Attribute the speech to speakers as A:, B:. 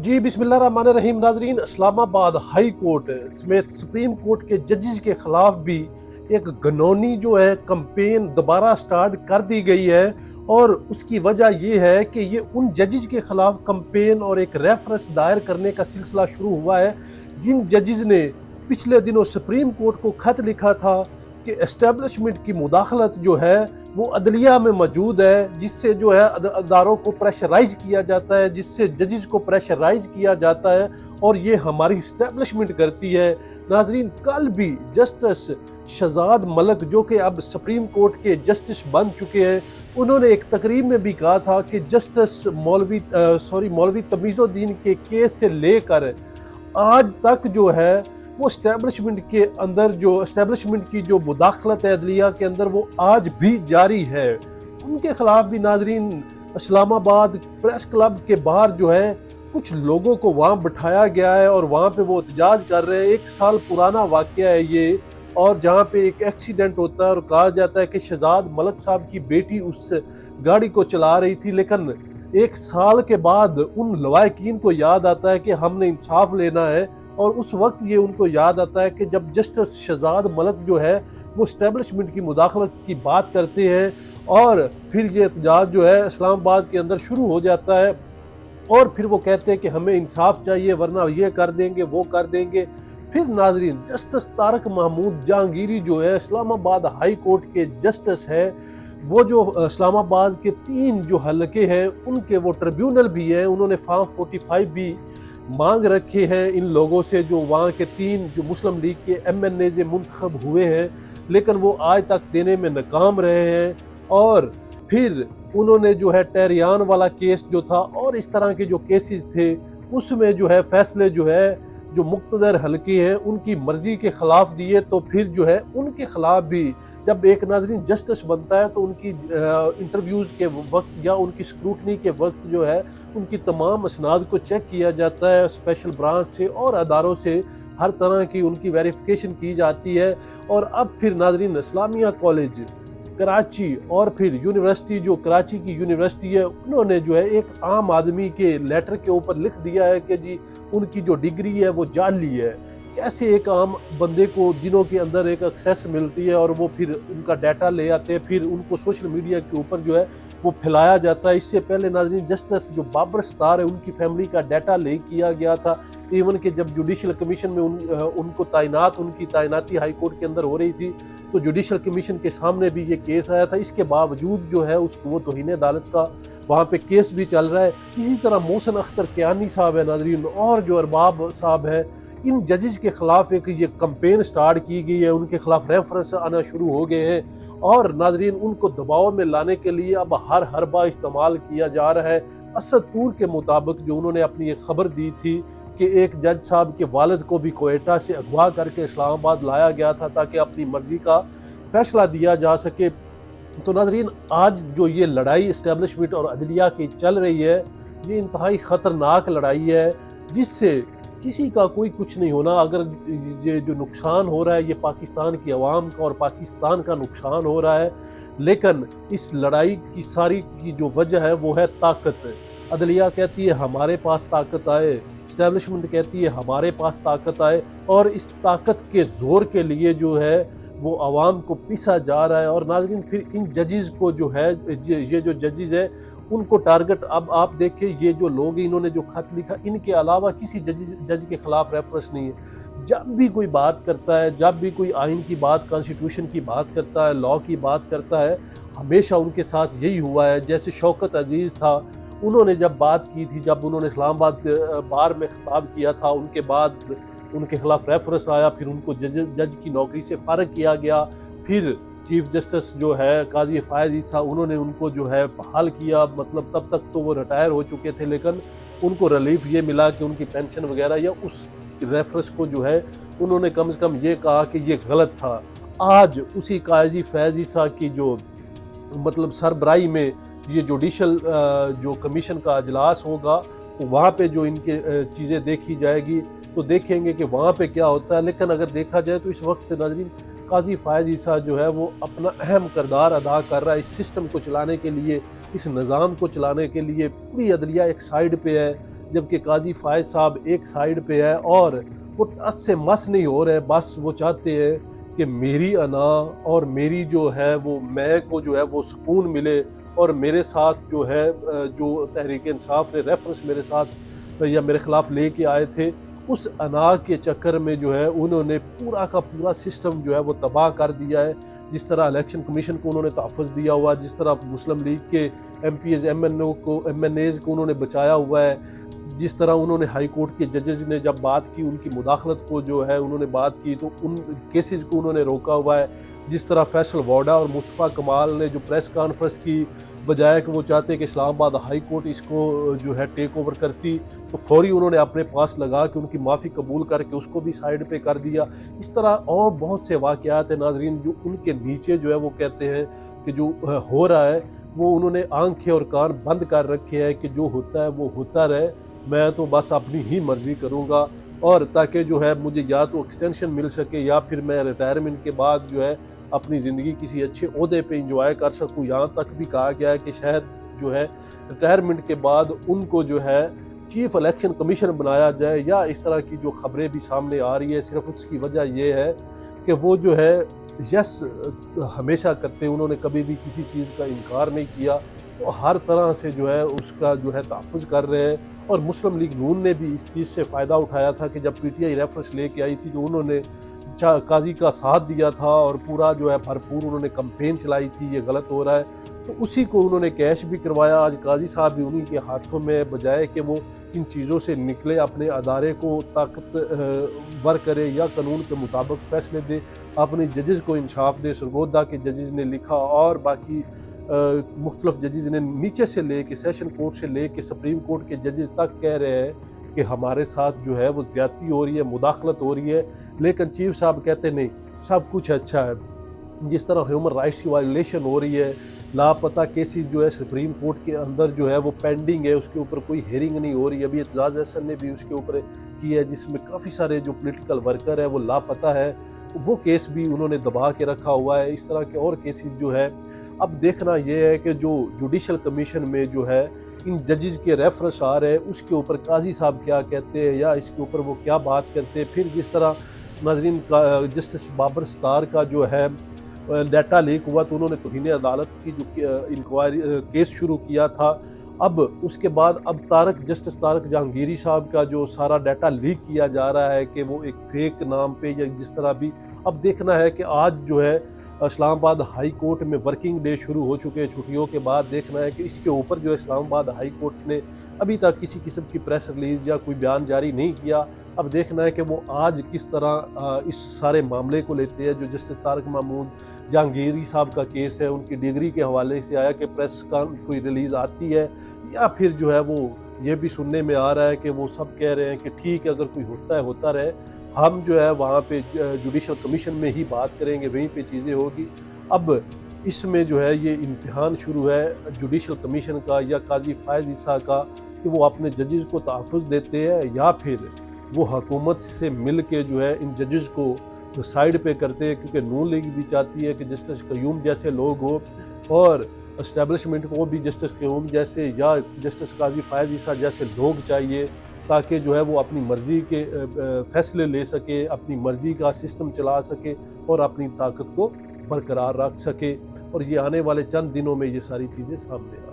A: جی बिस्मिल्लाहिर्रहमानिर्रहीम नाजरीन, Islamabad high court समेत सुप्रीम कोर्ट के जजेस के खिलाफ भी एक घिनौनी जो है कंपेन दोबारा स्टार्ट कर दी गई है। और उसकी वजह ये है कि ये उन जजेस के खिलाफ कंपेन और एक रेफरेंस दायर करने का सिलसिला शुरू हुआ है जिन जजेस ने पिछले दिनों सुप्रीम कोर्ट को खत लिखा था कि एस्टेब्लिशमेंट की मुदाखलत जो है वो अदलिया में मौजूद है, जिससे जो है अदारों को प्रेशराइज किया जाता है, जिससे जजेस को प्रेशराइज किया जाता है और ये हमारी इस्टेब्लिशमेंट करती है। नाजरीन, कल भी जस्टिस शहजाद मलिक जो कि अब सुप्रीम कोर्ट के जस्टिस बन चुके हैं, उन्होंने एक तकरीब में भी कहा था कि जस्टिस मौलवी तमीज़ुद्दीन के केस से लेकर आज तक जो है वो इस्टेब्लिशमेंट के अंदर जो इस्टेब्लिशमेंट की जो मुदाखलत है अदलिया के अंदर वो आज भी जारी है। उनके खिलाफ भी नाजरीन इस्लामाबाद प्रेस क्लब के बाहर जो है कुछ लोगों को वहाँ बिठाया गया है और वहाँ पे वो एहतजाज कर रहे हैं। 1 साल पुराना वाक़या है ये, और जहाँ पे एक एक्सीडेंट होता है और कहा जाता है कि शहजाद मलिक साहब की बेटी उस गाड़ी को चला रही थी, लेकिन 1 साल के बाद उन लवाहिकीन को याद आता है कि हमने इंसाफ लेना है। और उस वक्त ये उनको याद आता है कि जब जस्टिस शहजाद मलिक जो है वो इस्टेब्लिशमेंट की मुदाखलत की बात करते हैं और फिर ये एहतजाज जो है इस्लामाबाद के अंदर शुरू हो जाता है और फिर वो कहते हैं कि हमें इंसाफ चाहिए वरना ये कर देंगे वो कर देंगे। फिर नाजरीन जस्टिस तारक महमूद जहांगीरी जो है इस्लामाबाद हाई कोर्ट के जस्टिस है, वो जो इस्लामाबाद के 3 जो हलके हैं उनके वो ट्रिब्यूनल भी हैं, उन्होंने फॉर्म 45 भी मांग रखे हैं इन लोगों से जो वहाँ के 3 जो मुस्लिम लीग के MNA मुंतखब हुए हैं, लेकिन वो आज तक देने में नाकाम रहे हैं। और फिर उन्होंने जो है टेरियान वाला केस जो था और इस तरह के जो केसेस थे उसमें जो है फैसले जो है जो मुक़्तदर हलके हैं उनकी मर्जी के खिलाफ दिए। तो फिर जो है उनके खिलाफ भी जब एक नाज़रीन जस्टिस बनता है तो उनकी इंटरव्यूज़ के वक्त या उनकी स्क्रूटनी के वक्त जो है उनकी तमाम असनाद को चेक किया जाता है स्पेशल ब्रांच से और अदारों से, हर तरह की उनकी वेरिफिकेशन की जाती है। और अब फिर नाज़रीन इस्लामिया कॉलेज कराची और फिर यूनिवर्सिटी जो कराची की यूनिवर्सिटी है उन्होंने जो है एक आम आदमी के लेटर के ऊपर लिख दिया है कि जी उनकी जो डिग्री है वो जाली है। कैसे एक आम बंदे को दिनों के अंदर एक एक्सेस मिलती है और वो फिर उनका डाटा ले आते हैं, फिर उनको सोशल मीडिया के ऊपर जो है वो फैलाया जाता है। इससे पहले नाज़रीन जस्टिस जो बाबर सत्तार है उनकी फैमिली का डाटा ले किया गया था, इवन कि जब जुडिशल कमीशन में उनकी तैनाती हाई कोर्ट के अंदर हो रही थी तो जुडिशल कमीशन के सामने भी ये केस आया था। इसके बावजूद जो है उसको वो तौहीन अदालत का वहाँ पे केस भी चल रहा है। इसी तरह मोहसिन अख्तर कियानी साहब है नाजरीन और जो अरबाब साहब है, इन जजेस के खिलाफ एक ये कंपेन स्टार्ट की गई है, उनके खिलाफ रेफरेंस आना शुरू हो गए हैं और नाजरीन उनको दबाव में लाने के लिए अब हर हरबा इस्तेमाल किया जा रहा है। असद तूर के मुताबिक जो उन्होंने अपनी एक खबर दी थी कि एक जज साहब के वालिद को भी कोयटा से अगवा करके इस्लामाबाद लाया गया था ताकि अपनी मर्जी का फैसला दिया जा सके। तो नाजरीन आज जो ये लड़ाई इस्टेब्लिशमेंट और अदलिया की चल रही है ये इंतहाई ख़तरनाक लड़ाई है जिससे किसी का कोई कुछ नहीं होना। अगर ये जो नुकसान हो रहा है ये पाकिस्तान की आवाम का और पाकिस्तान का नुकसान हो रहा है, लेकिन इस लड़ाई की सारी की जो वजह है वो है ताकत। अदलिया कहती है हमारे पास ताकत आए, इस्टेब्लिशमेंट कहती है हमारे पास ताकत आए, और इस ताकत के ज़ोर के लिए जो है वो आवाम को पीसा जा रहा है। और नाजरीन फिर इन जजेस को जो है ये जो जजेस है उनको टारगेट, अब आप देखें ये जो लोग इन्होंने जो खत लिखा इनके अलावा किसी जज के खिलाफ रेफरेंस नहीं है। जब भी कोई बात करता है, जब भी कोई आइन की बात, कॉन्स्टिट्यूशन की बात करता है, लॉ की बात करता है, हमेशा उनके साथ यही हुआ है। जैसे शौकत अजीज़ था, उन्होंने जब बात की थी, जब उन्होंने इस्लामाबाद बार में खिताब किया था, उनके बाद उनके खिलाफ रेफरेंस आया, फिर उनको जज की नौकरी से फ़ारिग किया गया। फिर चीफ जस्टिस जो है काजी फ़ायज़ ईसा उन्होंने उनको जो है बहाल किया, मतलब तब तक तो वो रिटायर हो चुके थे, लेकिन उनको रिलीफ ये मिला कि उनकी पेंशन वगैरह या उस रेफरेंस को जो है उन्होंने कम से कम ये कहा कि ये गलत था। आज उसी काजी फ़ायज़ ईसा की जो मतलब सरबराही में ये जुडिशल जो कमीशन का अजलास होगा तो वहाँ पे जो इनके चीज़ें देखी जाएगी तो देखेंगे कि वहाँ पे क्या होता है। लेकिन अगर देखा जाए तो इस वक्त नाज़रीन काजी फ़ायज़ ईसा जो है वो अपना अहम किरदार अदा कर रहा है इस सिस्टम को चलाने के लिए, इस निज़ाम को चलाने के लिए। पूरी अदलिया एक साइड पे है, جبکہ قاضی فائز صاحب ایک سائیڈ پہ ہے اور وہ ٹس سے مس نہیں ہو رہے، بس وہ چاہتے ہیں کہ میری انا اور میری جو ہے وہ میں کو جو ہے وہ سکون ملے، اور میرے ساتھ جو ہے جو تحریک انصاف نے ریفرنس میرے ساتھ یا میرے خلاف لے کے آئے تھے، اس انا کے چکر میں جو ہے انہوں نے پورا کا پورا سسٹم جو ہے وہ تباہ کر دیا ہے۔ جس طرح الیکشن کمیشن کو انہوں نے تحفظ دیا ہوا ہے، جس طرح مسلم لیگ کے M P As M N As کو انہوں نے بچایا ہوا ہے، جس طرح انہوں نے ہائی کورٹ کے ججز نے جب بات کی ان کی مداخلت کو جو ہے انہوں نے بات کی تو ان کیسز کو انہوں نے روکا ہوا ہے، جس طرح فیصل ووڈا اور مصطفیٰ کمال نے جو پریس کانفرنس کی، بجائے کہ وہ چاہتے کہ اسلام آباد ہائی کورٹ اس کو جو ہے ٹیک اوور کرتی، تو فوری انہوں نے اپنے پاس لگا کے ان کی معافی قبول کر کے اس کو بھی سائیڈ پہ کر دیا۔ اس طرح اور بہت سے واقعات ہیں ناظرین جو ان کے نیچے جو ہے وہ کہتے ہیں کہ جو ہو رہا ہے وہ انہوں نے آنکھیں اور کان بند کر رکھے ہیں کہ جو ہوتا ہے وہ ہوتا رہے، میں تو بس اپنی ہی مرضی کروں گا، اور تاکہ جو ہے مجھے یا تو ایکسٹینشن مل سکے یا پھر میں ریٹائرمنٹ کے بعد جو ہے اپنی زندگی کسی اچھے عہدے پہ انجوائے کر سکوں۔ یہاں تک بھی کہا گیا ہے کہ شاید جو ہے ریٹائرمنٹ کے بعد ان کو جو ہے چیف الیکشن کمیشن بنایا جائے، یا اس طرح کی جو خبریں بھی سامنے آ رہی ہے۔ صرف اس کی وجہ یہ ہے کہ وہ جو ہے یس ہمیشہ کرتے، انہوں نے کبھی بھی کسی چیز کا انکار نہیں کیا، تو ہر طرح سے جو ہے اس کا جو ہے تحفظ کر رہے ہیں۔ اور مسلم لیگ نون نے بھی اس چیز سے فائدہ اٹھایا تھا کہ جب پی ٹی آئی ریفرنس لے کے آئی تھی تو انہوں نے قاضی کا ساتھ دیا تھا اور پورا جو ہے بھرپور انہوں نے کمپین چلائی تھی یہ غلط ہو رہا ہے، تو اسی کو انہوں نے کیش بھی کروایا۔ آج قاضی صاحب بھی انہی کے ہاتھوں میں، بجائے کہ وہ ان چیزوں سے نکلے، اپنے ادارے کو طاقتور کرے یا قانون کے مطابق فیصلے دے، اپنے ججز کو انصاف دے۔ سرگودا کے ججز نے لکھا اور باقی مختلف ججز نے نیچے سے لے کے سیشن کورٹ سے لے کے سپریم کورٹ کے ججز تک کہہ رہے ہیں کہ ہمارے ساتھ جو ہے وہ زیادتی ہو رہی ہے، مداخلت ہو رہی ہے، لیکن چیف صاحب کہتے نہیں سب کچھ اچھا ہے۔ جس طرح ہیومن رائٹس کی وائلیشن ہو رہی ہے، لاپتہ کیسز جو ہے سپریم کورٹ کے اندر جو ہے وہ پینڈنگ ہے، اس کے اوپر کوئی ہیئرنگ نہیں ہو رہی۔ ابھی اعتزاز احسن نے بھی اس کے اوپر کی ہے جس میں کافی سارے جو پولیٹیکل ورکر ہے وہ لاپتہ ہے، وہ کیس بھی انہوں نے دبا کے رکھا ہوا ہے۔ اس طرح کے اور کیسز جو ہے اب دیکھنا یہ ہے کہ جو جوڈیشل کمیشن میں جو ہے ان ججز کے ریفرنس آ رہے ہیں اس کے اوپر قاضی صاحب کیا کہتے ہیں یا اس کے اوپر وہ کیا بات کرتے ہیں۔ پھر جس طرح ناظرین جسٹس بابر ستار کا جو ہے ڈیٹا لیک ہوا تو انہوں نے توہین عدالت کی جو انکوائری کیس شروع کیا تھا، اب اس کے بعد اب جسٹس طارق جہانگیری صاحب کا جو سارا ڈیٹا لیک کیا جا رہا ہے کہ وہ ایک فیک نام پہ یا جس طرح بھی، اب دیکھنا ہے کہ آج جو ہے اسلام آباد ہائی کورٹ میں ورکنگ ڈے شروع ہو چکے ہیں چھٹیوں کے بعد، دیکھنا ہے کہ اس کے اوپر جو اسلام آباد ہائی کورٹ نے ابھی تک کسی قسم کی پریس ریلیز یا کوئی بیان جاری نہیں کیا۔ اب دیکھنا ہے کہ وہ آج کس طرح اس سارے معاملے کو لیتے ہیں۔ جو جسٹس طارق محمود جہانگیری صاحب کا کیس ہے ان کی ڈگری کے حوالے سے آیا کہ پریس کا کوئی ریلیز آتی ہے، یا پھر جو ہے وہ یہ بھی سننے میں آ رہا ہے کہ وہ سب کہہ رہے ہیں کہ ٹھیک ہے اگر کوئی ہوتا ہے ہوتا رہے، ہم جو ہے وہاں پہ جوڈیشل کمیشن میں ہی بات کریں گے، وہیں پہ چیزیں ہوگی۔ اب اس میں جو ہے یہ امتحان شروع ہے جوڈیشل کمیشن کا یا قاضی فائز عیسیٰ کا کہ وہ اپنے ججز کو تحفظ دیتے ہیں یا پھر وہ حکومت سے مل کے جو ہے ان ججز کو سائیڈ پہ کرتے ہیں، کیونکہ نون لیگ بھی چاہتی ہے کہ جسٹس قیوم جیسے لوگ ہو اور اسٹیبلشمنٹ کو بھی جسٹس قیوم جیسے یا جسٹس قاضی فائز عیسیٰ جیسے لوگ چاہیے، تاکہ جو ہے وہ اپنی مرضی کے فیصلے لے سکے، اپنی مرضی کا سسٹم چلا سکے اور اپنی طاقت کو برقرار رکھ سکے، اور یہ آنے والے چند دنوں میں یہ ساری چیزیں سامنے آ